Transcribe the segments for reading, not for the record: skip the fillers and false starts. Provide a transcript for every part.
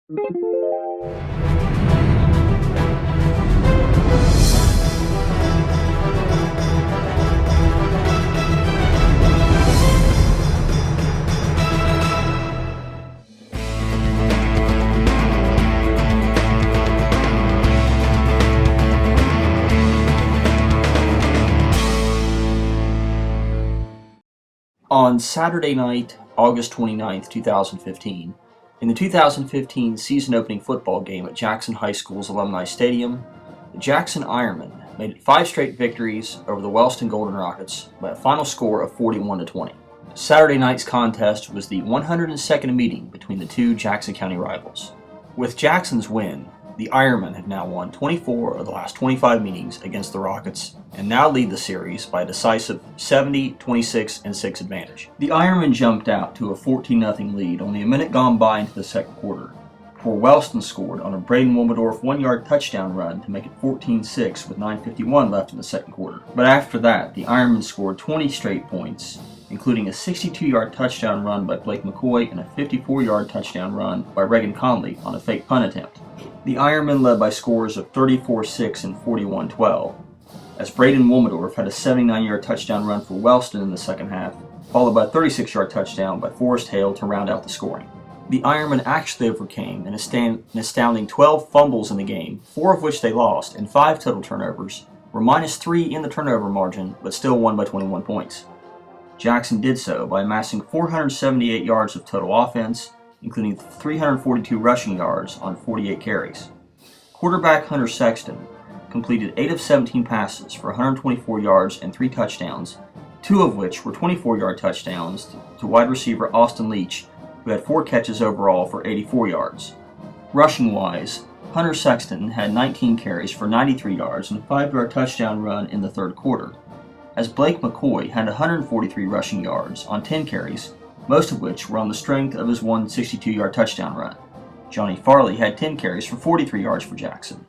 On Saturday night, August 29th, 2015, in the 2015 season-opening football game at Jackson High School's Alumni Stadium, the Jackson Ironmen made it 5 straight victories over the Wellston Golden Rockets by a final score of 41-20. Saturday night's contest was the 102nd meeting between the two Jackson County rivals. With Jackson's win, the Ironmen have now won 24 of the last 25 meetings against the Rockets and now lead the series by a decisive 70-26-6 advantage. The Ironmen jumped out to a 14-0 lead only a minute gone by into the second quarter, before Wellston scored on a Braydon Womeldorf 1-yard touchdown run to make it 14-6 with 9:51 left in the second quarter. But after that, the Ironmen scored 20 straight points, including a 62-yard touchdown run by Blake McCoy and a 54-yard touchdown run by Reagan Conley on a fake punt attempt. The Ironmen led by scores of 34-6 and 41-12, as Braydon Womeldorf had a 79-yard touchdown run for Wellston in the second half, followed by a 36-yard touchdown by Forrest Hale to round out the scoring. The Ironmen actually overcame an astounding 12 fumbles in the game, 4 of which they lost, and 5 total turnovers, were -3 in the turnover margin, but still won by 21 points. Jackson did so by amassing 478 yards of total offense, including 342 rushing yards on 48 carries. Quarterback Hunter Sexton completed 8 of 17 passes for 124 yards and 3 touchdowns, 2 of which were 24-yard touchdowns to wide receiver Austin Leach, who had 4 catches overall for 84 yards. Rushing-wise, Hunter Sexton had 19 carries for 93 yards and a 5-yard touchdown run in the third quarter, as Blake McCoy had 143 rushing yards on 10 carries, most of which were on the strength of his 162-yard touchdown run. Johnny Farley had 10 carries for 43 yards for Jackson.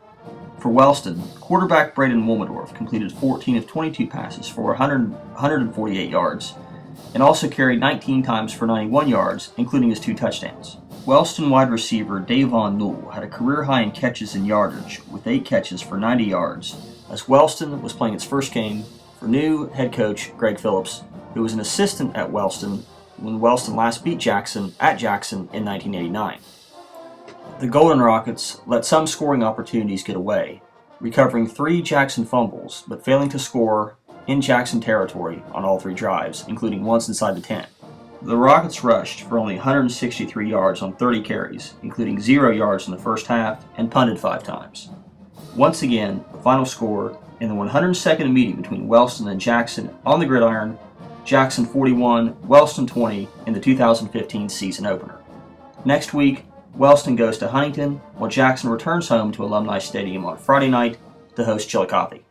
For Wellston, quarterback Braydon Womeldorf completed 14 of 22 passes for 148 yards, and also carried 19 times for 91 yards, including his 2 touchdowns. Wellston wide receiver Davon Newell had a career high in catches and yardage, with 8 catches for 90 yards, as Wellston was playing its first game for new head coach Greg Phillips, who was an assistant at Wellston when Wellston last beat Jackson at Jackson in 1989. The Golden Rockets let some scoring opportunities get away, recovering 3 Jackson fumbles, but failing to score in Jackson territory on all 3 drives, including once inside the 10. The Rockets rushed for only 163 yards on 30 carries, including 0 yards in the first half, and punted 5 times. Once again, the final score in the 102nd meeting between Wellston and Jackson on the gridiron, Jackson 41, Wellston 20 in the 2015 season opener. Next week, Wellston goes to Huntington, while Jackson returns home to Alumni Stadium on Friday night to host Chillicothe.